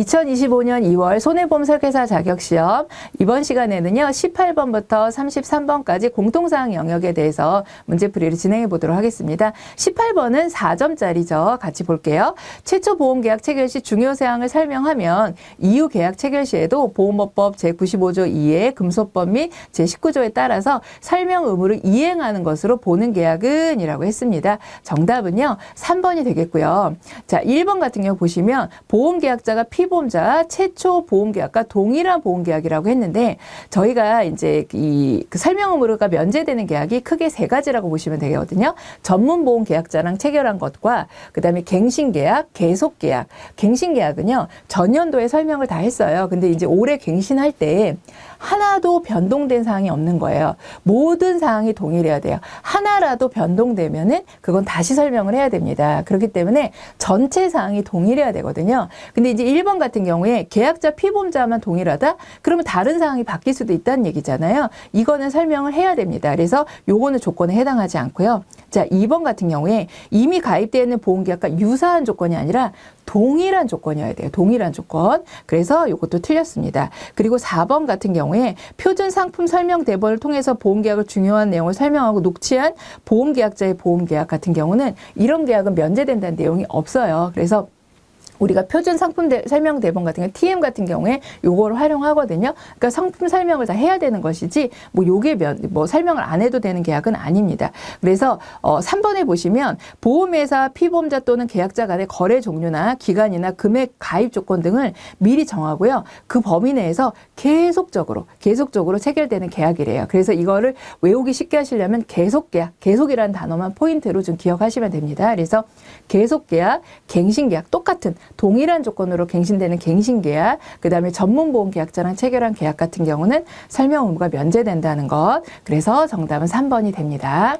2025년 2월 손해보험 설계사 자격시험 이번 시간에는요 18번부터 33번까지 공통사항 영역에 대해서 문제풀이를 진행해 보도록 하겠습니다. 18번은 4점짜리죠. 같이 볼게요. 최초 보험계약 체결 시 중요사항을 설명하면 이후 계약 체결 시에도 보험업법 제95조 2의 금소법 및 제19조에 따라서 설명 의무를 이행하는 것으로 보는 계약은 이라고 했습니다. 정답은요 3번이 되겠고요. 자, 1번 같은 경우 보시면 보험계약자가 피보험자 최초 보험계약과 동일한 보험계약이라고 했는데 저희가 이제 그 설명 의무가 면제되는 계약이 크게 세 가지라고 보시면 되거든요. 전문보험계약자랑 체결한 것과 그다음에 갱신계약, 계속계약. 갱신계약은요 전년도에 설명을 다 했어요. 근데 이제 올해 갱신할 때 하나도 변동된 사항이 없는 거예요. 모든 사항이 동일해야 돼요. 하나라도 변동되면은 그건 다시 설명을 해야 됩니다. 그렇기 때문에 전체 사항이 동일해야 되거든요. 근데 이제 1번 같은 경우에 계약자 피보험자만 동일하다? 그러면 다른 사항이 바뀔 수도 있다는 얘기잖아요. 이거는 설명을 해야 됩니다. 그래서 요거는 조건에 해당하지 않고요. 자, 2번 같은 경우에 이미 가입되어 있는 보험계약과 유사한 조건이 아니라 동일한 조건이어야 돼요. 동일한 조건. 그래서 이것도 틀렸습니다. 그리고 4번 같은 경우에 표준 상품 설명 대본을 통해서 보험계약을 중요한 내용을 설명하고 녹취한 보험계약자의 보험계약 같은 경우는 이런 계약은 면제된다는 내용이 없어요. 그래서 우리가 표준 상품 설명 대본 같은 경우 TM 같은 경우에 요거를 활용하거든요. 그러니까 상품 설명을 다 해야 되는 것이지 뭐 요게 설명을 안 해도 되는 계약은 아닙니다. 그래서 3번에 보시면 보험회사 피보험자 또는 계약자 간의 거래 종류나 기간이나 금액 가입 조건 등을 미리 정하고요. 그 범위 내에서 계속적으로 체결되는 계약이래요. 그래서 이거를 외우기 쉽게 하시려면 계속계약, 계속이라는 단어만 포인트로 좀 기억하시면 됩니다. 그래서 계속계약, 갱신계약 똑같은 동일한 조건으로 갱신되는 갱신계약, 그 다음에 전문보험계약자랑 체결한 계약 같은 경우는 설명 의무가 면제된다는 것. 그래서 정답은 3번이 됩니다.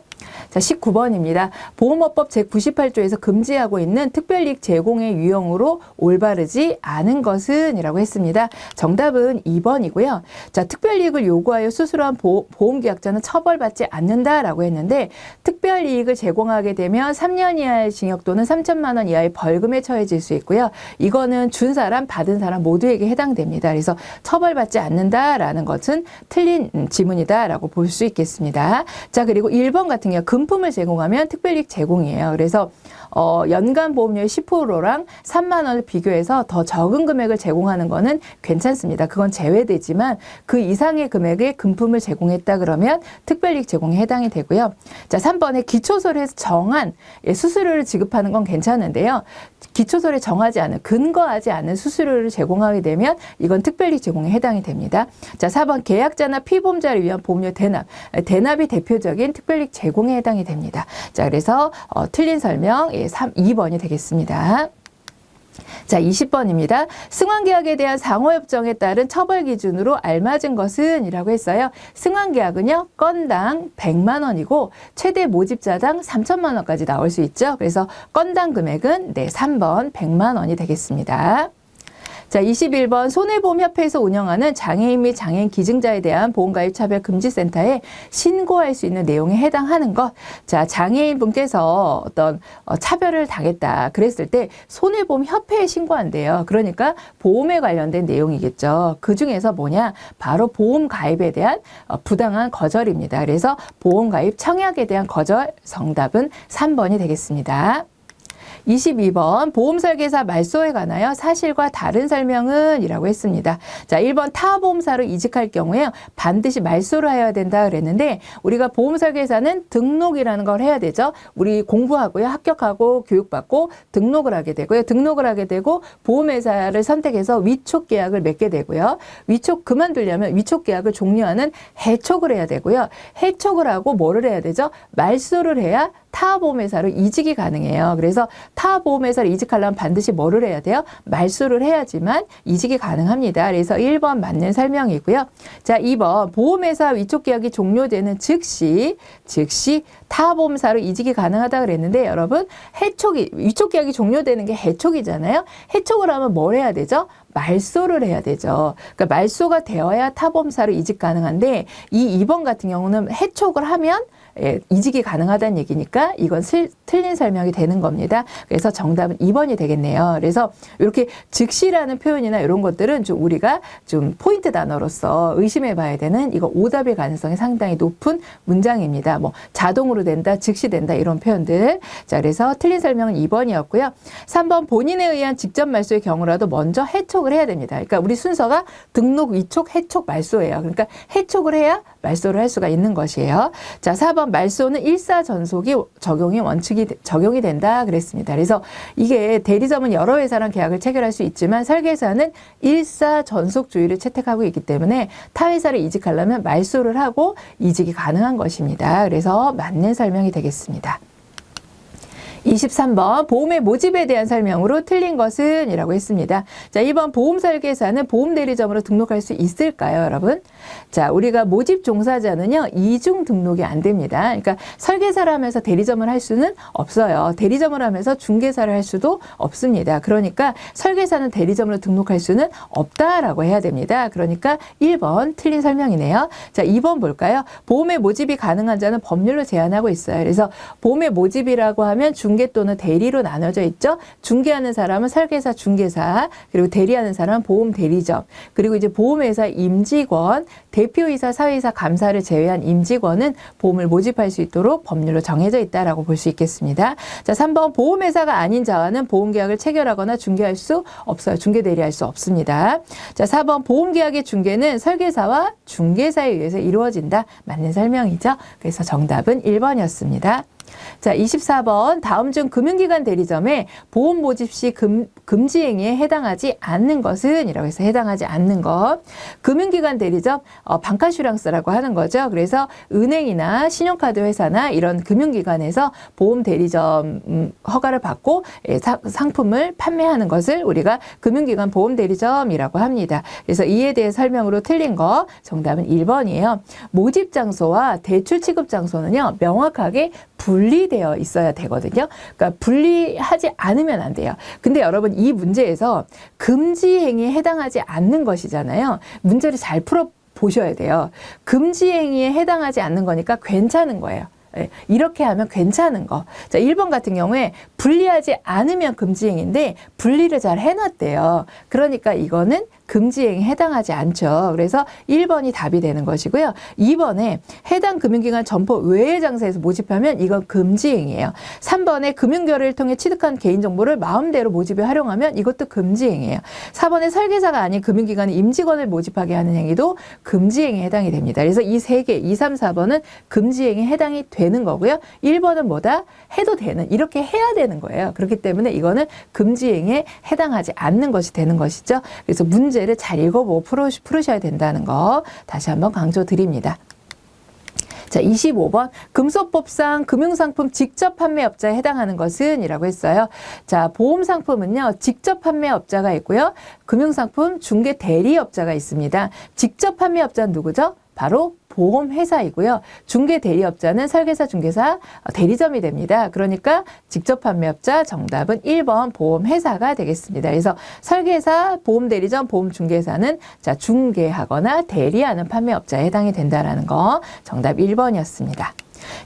자, 19번입니다. 보험업법 제98조에서 금지하고 있는 특별이익 제공의 유형으로 올바르지 않은 것은 이라고 했습니다. 정답은 2번이고요. 자, 특별이익을 요구하여 수수료한 보험계약자는 처벌받지 않는다라고 했는데 특별이익을 제공하게 되면 3년 이하의 징역 또는 3천만 원 이하의 벌금에 처해질 수 있고요. 이거는 준 사람, 받은 사람 모두에게 해당됩니다. 그래서 처벌받지 않는다라는 것은 틀린 지문이다라고 볼 수 있겠습니다. 자, 그리고 1번 같은 경우 금품을 제공하면 특별이익 제공이에요. 그래서 연간 보험료의 10%랑 3만 원을 비교해서 더 적은 금액을 제공하는 거는 괜찮습니다. 그건 제외되지만 그 이상의 금액의 금품을 제공했다 그러면 특별이익 제공에 해당이 되고요. 자, 3번에 기초서류에서 정한 수수료를 지급하는 건 괜찮은데요. 기초서류에 정하지 않은, 근거하지 않은 수수료를 제공하게 되면 이건 특별이익 제공에 해당이 됩니다. 자, 4번 계약자나 피보험자를 위한 보험료 대납. 대납이 대표적인 특별이익 제공에 해당이 됩니다. 자, 그래서 틀린 설명 2번이 되겠습니다. 자, 20번입니다. 승환계약에 대한 상호협정에 따른 처벌 기준으로 알맞은 것은 이라고 했어요. 승환계약은요, 건당 100만 원이고 최대 모집자당 3천만 원까지 나올 수 있죠. 그래서 건당 금액은 3번 100만 원이 되겠습니다. 자, 21번 손해보험협회에서 운영하는 장애인 및 장애인 기증자에 대한 보험가입차별금지센터에 신고할 수 있는 내용에 해당하는 것. 자, 장애인 분께서 어떤 차별을 당했다 그랬을 때 손해보험협회에 신고한대요. 그러니까 보험에 관련된 내용이겠죠. 그 중에서 뭐냐? 바로 보험가입에 대한 부당한 거절입니다. 그래서 보험가입 청약에 대한 거절, 정답은 3번이 되겠습니다. 22번 보험설계사 말소에 관하여 사실과 다른 설명은 이라고 했습니다. 자, 1번 타보험사로 이직할 경우에 반드시 말소를 해야 된다 그랬는데 우리가 보험설계사는 등록이라는 걸 해야 되죠. 우리 공부하고요. 합격하고 교육받고 등록을 하게 되고요. 등록을 하게 되고 보험회사를 선택해서 위촉계약을 맺게 되고요. 그만두려면 위촉계약을 종료하는 해촉을 해야 되고요. 해촉을 하고 뭐를 해야 되죠? 말소를 해야 타보험회사로 이직이 가능해요. 그래서 타보험회사를 이직하려면 반드시 뭐를 해야 돼요? 말소를 해야지만 이직이 가능합니다. 그래서 1번 맞는 설명이고요. 자, 2번 보험회사 위촉계약이 종료되는 즉시 타보험사로 이직이 가능하다 그랬는데 여러분 위촉계약이 종료되는 게 해촉이잖아요. 해촉을 하면 뭘 해야 되죠? 말소를 해야 되죠. 그러니까 말소가 되어야 타보험사로 이직 가능한데 이 2번 같은 경우는 해촉을 하면 이직이 가능하다는 얘기니까 이건 틀린 설명이 되는 겁니다. 그래서 정답은 2번이 되겠네요. 그래서 이렇게 즉시라는 표현이나 이런 것들은 좀 우리가 좀 포인트 단어로서 의심해 봐야 되는 이거 오답일 가능성이 상당히 높은 문장입니다. 뭐 자동으로 된다, 즉시 된다 이런 표현들. 자, 그래서 틀린 설명은 2번이었고요. 3번 본인에 의한 직접 말소의 경우라도 먼저 해촉을 해야 됩니다. 그러니까 우리 순서가 등록, 위촉, 해촉, 말소예요. 그러니까 해촉을 해야 말소를 할 수가 있는 것이에요. 자, 4번 말소는 일사전속이 적용이 된다 그랬습니다. 그래서 이게 대리점은 여러 회사랑 계약을 체결할 수 있지만 설계사는 일사전속주의를 채택하고 있기 때문에 타 회사를 이직하려면 말소를 하고 이직이 가능한 것입니다. 그래서 맞는 설명이 되겠습니다. 23번 보험의 모집에 대한 설명으로 틀린 것은 이라고 했습니다. 자, 2번 보험 설계사는 보험 대리점으로 등록할 수 있을까요, 여러분? 자, 우리가 모집 종사자는요, 이중 등록이 안 됩니다. 그러니까 설계사를 하면서 대리점을 할 수는 없어요. 대리점을 하면서 중개사를 할 수도 없습니다. 그러니까 설계사는 대리점으로 등록할 수는 없다라고 해야 됩니다. 그러니까 1번 틀린 설명이네요. 자, 2번 볼까요? 보험의 모집이 가능한 자는 법률로 제한하고 있어요. 그래서 보험의 모집이라고 하면 중개 또는 대리로 나눠져 있죠. 중개하는 사람은 설계사, 중개사, 그리고 대리하는 사람은 보험 대리점, 그리고 이제 보험회사 임직원, 대표이사, 사회이사, 감사를 제외한 임직원은 보험을 모집할 수 있도록 법률로 정해져 있다라고 볼 수 있겠습니다. 자, 3번 보험회사가 아닌 자와는 보험계약을 체결하거나 중개할 수 없어요. 중개 대리할 수 없습니다. 자, 4번 보험계약의 중개는 설계사와 중개사에 의해서 이루어진다. 맞는 설명이죠. 그래서 정답은 1번이었습니다. 자, 24번 다음 중 금융기관 대리점에 보험 모집 시 금지 행위에 해당하지 않는 것은 이라고 해서 해당하지 않는 것. 금융기관 대리점 방카슈랑스라고 하는 거죠. 그래서 은행이나 신용카드 회사나 이런 금융기관에서 보험 대리점 허가를 받고 상품을 판매하는 것을 우리가 금융기관 보험 대리점이라고 합니다. 그래서 이에 대해 설명으로 틀린 거 정답은 1번이에요. 모집 장소와 대출 취급 장소는요, 명확하게 분리되어 있어야 되거든요. 그러니까 분리하지 않으면 안 돼요. 근데 여러분 이 문제에서 금지 행위에 해당하지 않는 것이잖아요. 문제를 잘 풀어 보셔야 돼요. 금지 행위에 해당하지 않는 거니까 괜찮은 거예요. 이렇게 하면 괜찮은 거. 자, 1번 같은 경우에 분리하지 않으면 금지행위인데 분리를 잘 해놨대요. 그러니까 이거는 금지행위에 해당하지 않죠. 그래서 1번이 답이 되는 것이고요. 2번에 해당 금융기관 점포 외의 장사에서 모집하면 이건 금지행위예요. 3번에 금융결의를 통해 취득한 개인정보를 마음대로 모집에 활용하면 이것도 금지행위예요. 4번에 설계사가 아닌 금융기관의 임직원을 모집하게 하는 행위도 금지행위에 해당이 됩니다. 그래서 이 3개, 2, 3, 4번은 금지행위에 해당이 되는 거고요. 1번은 뭐다? 해도 되는, 이렇게 해야 되는 거예요. 그렇기 때문에 이거는 금지행위에 해당하지 않는 것이 되는 것이죠. 그래서 문제를 잘 읽어보고 풀으셔야 된다는 거 다시 한번 강조드립니다. 자, 25번 금소법상 금융상품 직접 판매업자에 해당하는 것은 이라고 했어요. 자, 보험상품은요, 직접 판매업자가 있고요, 금융상품 중개 대리업자가 있습니다. 직접 판매업자는 누구죠? 바로 보험회사이고요. 중개 대리업자는 설계사, 중개사, 대리점이 됩니다. 그러니까 직접 판매업자 정답은 1번 보험회사가 되겠습니다. 그래서 설계사, 보험대리점, 보험중개사는 자, 중개하거나 대리하는 판매업자에 해당이 된다는 거 정답 1번이었습니다.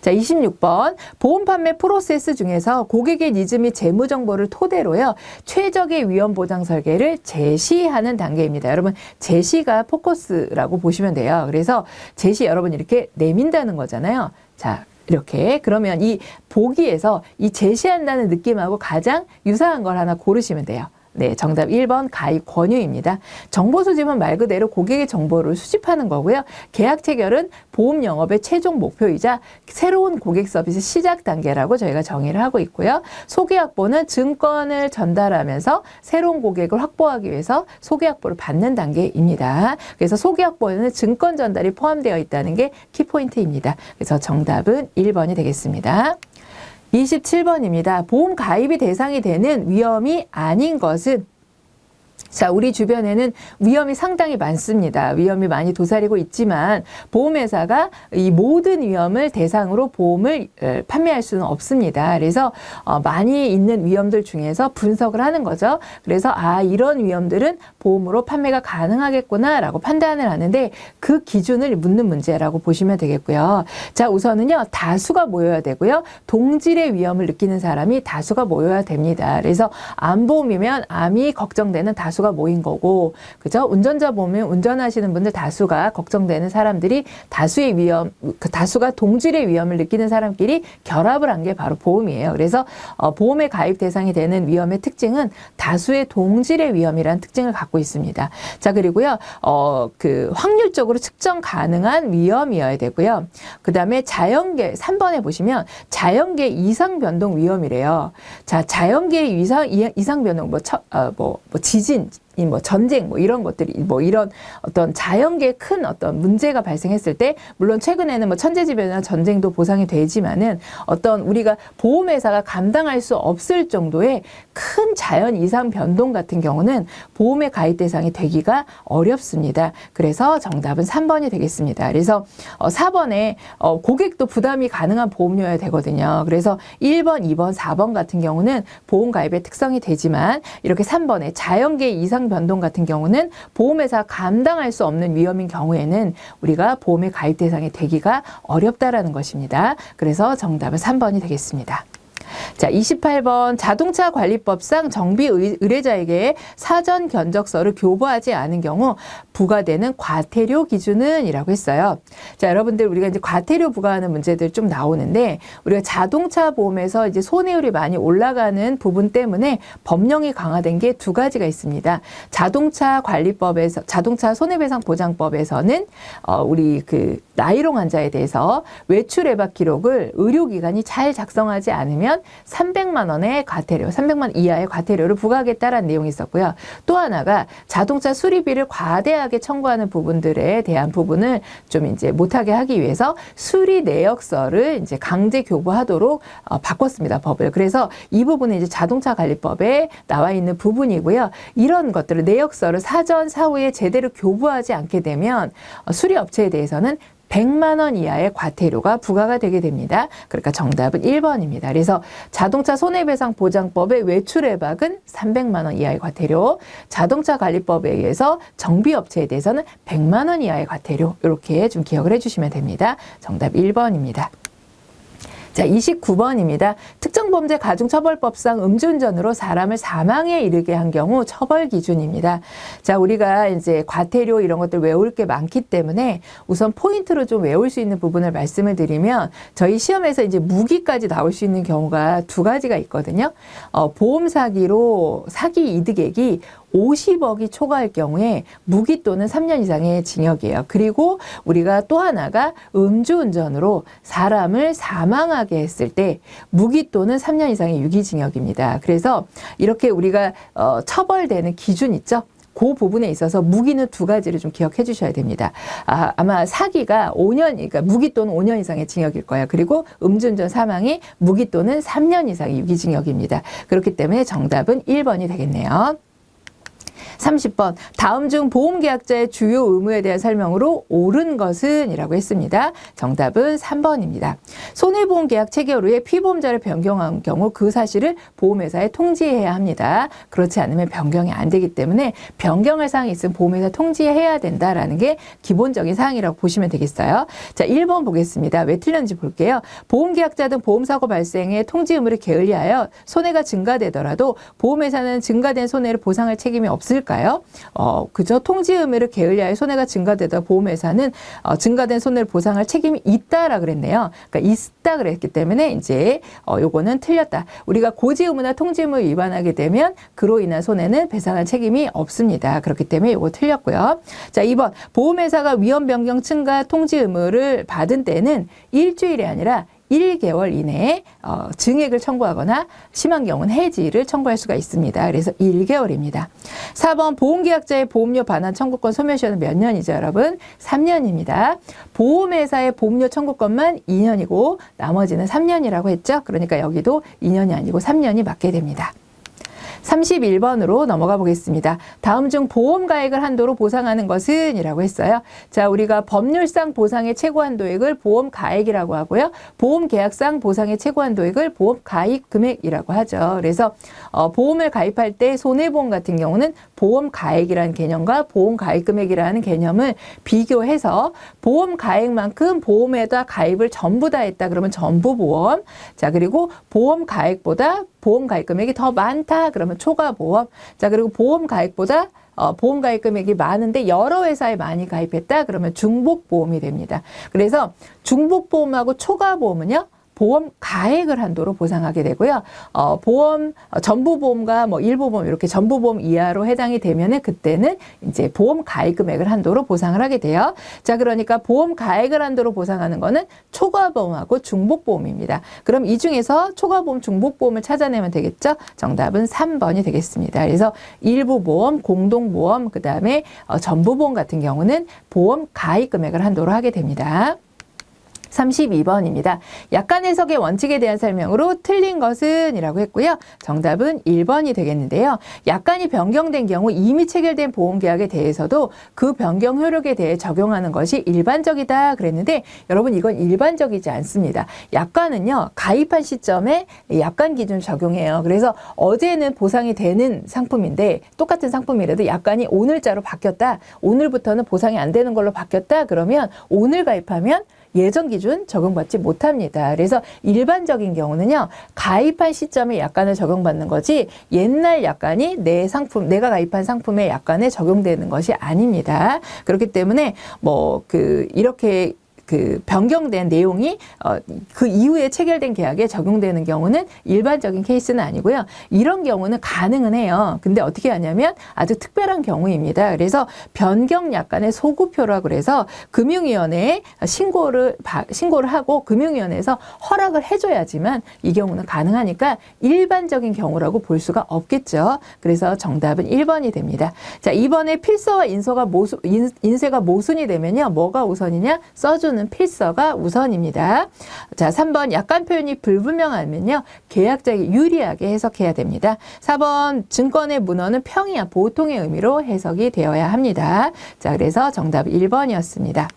자, 26번 보험 판매 프로세스 중에서 고객의 니즈 및 재무 정보를 토대로요, 최적의 위험 보장 설계를 제시하는 단계입니다. 여러분 제시가 포커스라고 보시면 돼요. 그래서 제시 여러분 이렇게 내민다는 거잖아요. 자, 이렇게 그러면 이 보기에서 이 제시한다는 느낌하고 가장 유사한 걸 하나 고르시면 돼요. 네, 정답 1번 가입 권유입니다. 정보 수집은 말 그대로 고객의 정보를 수집하는 거고요. 계약 체결은 보험 영업의 최종 목표이자 새로운 고객 서비스 시작 단계라고 저희가 정의를 하고 있고요. 소개 확보는 증권을 전달하면서 새로운 고객을 확보하기 위해서 소개 확보를 받는 단계입니다. 그래서 소개 확보에는 증권 전달이 포함되어 있다는 게 키포인트입니다. 그래서 정답은 1번이 되겠습니다. 27번입니다. 보험 가입이 대상이 되는 위험이 아닌 것은 자, 우리 주변에는 위험이 상당히 많습니다. 위험이 많이 도사리고 있지만 보험회사가 이 모든 위험을 대상으로 보험을 판매할 수는 없습니다. 그래서 많이 있는 위험들 중에서 분석을 하는 거죠. 그래서 이런 위험들은 보험으로 판매가 가능하겠구나라고 판단을 하는데 그 기준을 묻는 문제라고 보시면 되겠고요. 자, 우선은요. 다수가 모여야 되고요. 동질의 위험을 느끼는 사람이 다수가 모여야 됩니다. 그래서 암보험이면 암이 걱정되는 다수가 모인 거고, 그죠? 운전자 보면 운전하시는 분들 다수가 걱정되는 사람들이 다수의 위험, 그 다수가 동질의 위험을 느끼는 사람끼리 결합을 한 게 바로 보험이에요. 그래서 보험에 가입 대상이 되는 위험의 특징은 다수의 동질의 위험이라는 특징을 갖고 있습니다. 자, 그리고요, 그 확률적으로 측정 가능한 위험이어야 되고요. 그 다음에 자연계, 3번에 보시면 자연계 이상 변동 위험이래요. 자, 자연계 이상 변동, 지진, 전쟁, 이런 것들이, 이런 어떤 자연계에 큰 어떤 문제가 발생했을 때, 물론 최근에는 천재지변이나 전쟁도 보상이 되지만은 어떤 우리가 보험회사가 감당할 수 없을 정도의 큰 자연 이상 변동 같은 경우는 보험의 가입 대상이 되기가 어렵습니다. 그래서 정답은 3번이 되겠습니다. 그래서 4번에 고객도 부담이 가능한 보험료여야 되거든요. 그래서 1번, 2번, 4번 같은 경우는 보험 가입의 특성이 되지만 이렇게 3번에 자연계 이상 변동 같은 경우는 보험회사가 감당할 수 없는 위험인 경우에는 우리가 보험의 가입 대상이 되기가 어렵다라는 것입니다. 그래서 정답은 3번이 되겠습니다. 자, 28번 자동차 관리법상 정비 의뢰자에게 사전 견적서를 교부하지 않은 경우 부과되는 과태료 기준은 이라고 했어요. 자, 여러분들 우리가 이제 과태료 부과하는 문제들 좀 나오는데 우리가 자동차 보험에서 이제 손해율이 많이 올라가는 부분 때문에 법령이 강화된 게 두 가지가 있습니다. 자동차 관리법에서 자동차 손해배상 보장법에서는 우리 그 나이롱 환자에 대해서 외출 외박 기록을 의료기관이 잘 작성하지 않으면 300만 원의 과태료, 300만 원 이하의 과태료를 부과하겠다라는 내용이 있었고요. 또 하나가 자동차 수리비를 과대하게 청구하는 부분들에 대한 부분을 좀 이제 못하게 하기 위해서 수리 내역서를 이제 강제 교부하도록 바꿨습니다, 법을. 그래서 이 부분은 이제 자동차 관리법에 나와 있는 부분이고요. 이런 것들을 내역서를 사전 사후에 제대로 교부하지 않게 되면 수리업체에 대해서는 100만 원 이하의 과태료가 부과가 되게 됩니다. 그러니까 정답은 1번입니다. 그래서 자동차 손해배상 보장법의 외출 외박은 300만 원 이하의 과태료, 자동차 관리법에 의해서 정비업체에 대해서는 100만 원 이하의 과태료, 이렇게 좀 기억을 해주시면 됩니다. 정답 1번입니다. 자, 29번입니다. 특정범죄 가중처벌법상 음주운전으로 사람을 사망에 이르게 한 경우 처벌 기준입니다. 자, 우리가 이제 과태료 이런 것들 외울 게 많기 때문에 우선 포인트로 좀 외울 수 있는 부분을 말씀을 드리면 저희 시험에서 이제 무기까지 나올 수 있는 경우가 두 가지가 있거든요. 보험 사기로 사기 이득액이 50억이 초과할 경우에 무기 또는 3년 이상의 징역이에요. 그리고 우리가 또 하나가 음주운전으로 사람을 사망하게 했을 때 무기 또는 3년 이상의 유기징역입니다. 그래서 이렇게 우리가 처벌되는 기준 있죠? 그 부분에 있어서 무기는 두 가지를 좀 기억해 주셔야 됩니다. 아마 사기가 5년, 그러니까 무기 또는 5년 이상의 징역일 거예요. 그리고 음주운전 사망이 무기 또는 3년 이상의 유기징역입니다. 그렇기 때문에 정답은 1번이 되겠네요. 30번 다음 중 보험계약자의 주요 의무에 대한 설명으로 옳은 것은 이라고 했습니다. 정답은 3번입니다. 손해보험계약 체결 후에 피보험자를 변경한 경우 그 사실을 보험회사에 통지해야 합니다. 그렇지 않으면 변경이 안 되기 때문에 변경할 사항이 있으면 보험회사 통지해야 된다라는 게 기본적인 사항이라고 보시면 되겠어요. 자, 1번 보겠습니다. 왜 틀렸는지 볼게요. 보험계약자 등 보험사고 발생에 통지 의무를 게을리하여 손해가 증가되더라도 보험회사는 증가된 손해를 보상할 책임이 없을까요? 그죠? 통지 의무를 게을리하여 손해가 증가되다 보험회사는 증가된 손해를 보상할 책임이 있다라 그랬네요. 그러니까 있다 그랬기 때문에 이제 요거는 틀렸다. 우리가 고지 의무나 통지 의무 위반하게 되면 그로 인한 손해는 배상할 책임이 없습니다. 그렇기 때문에 요거 틀렸고요. 자, 2번 보험회사가 위험 변경 층가 통지 의무를 받은 때는 일주일이 아니라 1개월 이내에 증액을 청구하거나 심한 경우는 해지를 청구할 수가 있습니다. 그래서 1개월입니다. 4번 보험계약자의 보험료 반환 청구권 소멸시효는 몇 년이죠, 여러분? 3년입니다. 보험회사의 보험료 청구권만 2년이고 나머지는 3년이라고 했죠. 그러니까 여기도 2년이 아니고 3년이 맞게 됩니다. 31번으로 넘어가 보겠습니다. 다음 중 보험 가액을 한도로 보상하는 것은? 이라고 했어요. 자, 우리가 법률상 보상의 최고 한도액을 보험 가액이라고 하고요. 보험 계약상 보상의 최고 한도액을 보험 가입 금액이라고 하죠. 그래서 보험을 가입할 때 손해보험 같은 경우는 보험 가액이라는 개념과 보험 가입 금액이라는 개념을 비교해서 보험 가액만큼 보험에다 가입을 전부 다 했다 그러면 전부 보험. 자, 그리고 보험 가액보다 보험 가입 금액이 더 많다 그러면 초과 보험. 자, 그리고 보험 가액보다 보험 가입 금액이 많은데 여러 회사에 많이 가입했다 그러면 중복 보험이 됩니다. 그래서 중복 보험하고 초과 보험은요, 보험 가액을 한도로 보상하게 되고요. 보험 전부 보험과 뭐 일부 보험 이렇게 전부 보험 이하로 해당이 되면은 그때는 이제 보험 가액 금액을 한도로 보상을 하게 돼요. 자, 그러니까 보험 가액을 한도로 보상하는 거는 초과 보험하고 중복 보험입니다. 그럼 이 중에서 초과 보험, 중복 보험을 찾아내면 되겠죠? 정답은 3번이 되겠습니다. 그래서 일부 보험, 공동 보험, 그다음에 전부 보험 같은 경우는 보험 가액 금액을 한도로 하게 됩니다. 32번입니다. 약관 해석의 원칙에 대한 설명으로 틀린 것은? 이라고 했고요. 정답은 1번이 되겠는데요. 약관이 변경된 경우 이미 체결된 보험계약에 대해서도 그 변경 효력에 대해 적용하는 것이 일반적이다 그랬는데 여러분 이건 일반적이지 않습니다. 약관은요, 가입한 시점에 약관 기준 적용해요. 그래서 어제는 보상이 되는 상품인데 똑같은 상품이라도 약관이 오늘자로 바뀌었다. 오늘부터는 보상이 안 되는 걸로 바뀌었다. 그러면 오늘 가입하면 예전 기준 적용받지 못합니다. 그래서 일반적인 경우는요, 가입한 시점에 약관을 적용받는 거지 옛날 약관이 내 상품, 내가 가입한 상품의 약관에 적용되는 것이 아닙니다. 그렇기 때문에 이렇게 변경된 내용이 그 이후에 체결된 계약에 적용되는 경우는 일반적인 케이스는 아니고요. 이런 경우는 가능은 해요. 근데 어떻게 하냐면 아주 특별한 경우입니다. 그래서 변경 약관의 소구표라고 그래서 금융위원회에 신고를 하고 금융위원회에서 허락을 해줘야지만 이 경우는 가능하니까 일반적인 경우라고 볼 수가 없겠죠. 그래서 정답은 1번이 됩니다. 자, 이번에 필서와 인쇄가 모순이 되면요. 뭐가 우선이냐? 써주는 필서가 우선입니다. 자, 3번 약관 표현이 불분명하면요, 계약자에게 유리하게 해석해야 됩니다. 4번 증권의 문헌은 평이야 보통의 의미로 해석이 되어야 합니다. 자, 그래서 정답 1번이었습니다.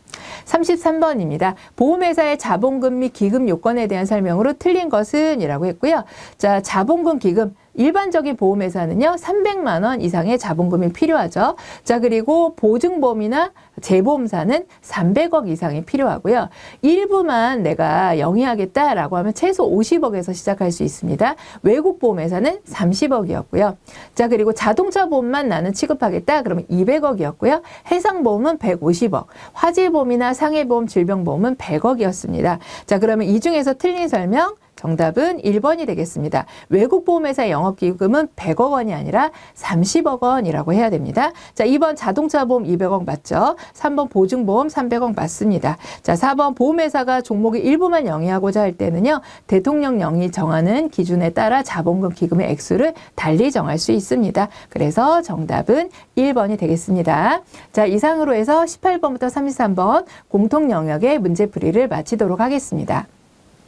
33번입니다. 보험회사의 자본금 및 기금 요건에 대한 설명으로 틀린 것은? 이라고 했고요. 자, 자본금, 기금. 일반적인 보험회사는요, 300만 원 이상의 자본금이 필요하죠. 자, 그리고 보증보험이나 재보험사는 300억 이상이 필요하고요. 일부만 내가 영위하겠다라고 하면 최소 50억에서 시작할 수 있습니다. 외국 보험회사는 30억이었고요. 자, 그리고 자동차 보험만 나는 취급하겠다 그러면 200억이었고요. 해상보험은 150억, 화재보험이나 상해보험, 질병보험은 100억이었습니다. 자, 그러면 이 중에서 틀린 설명, 정답은 1번이 되겠습니다. 외국 보험회사의 영업기금은 100억 원이 아니라 30억 원이라고 해야 됩니다. 자, 2번 자동차 보험 200억 맞죠? 3번 보증보험 300억 맞습니다. 자, 4번 보험회사가 종목의 일부만 영위하고자 할 때는요, 대통령령이 정하는 기준에 따라 자본금 기금의 액수를 달리 정할 수 있습니다. 그래서 정답은 1번이 되겠습니다. 자, 이상으로 해서 18번부터 33번 공통 영역의 문제풀이를 마치도록 하겠습니다.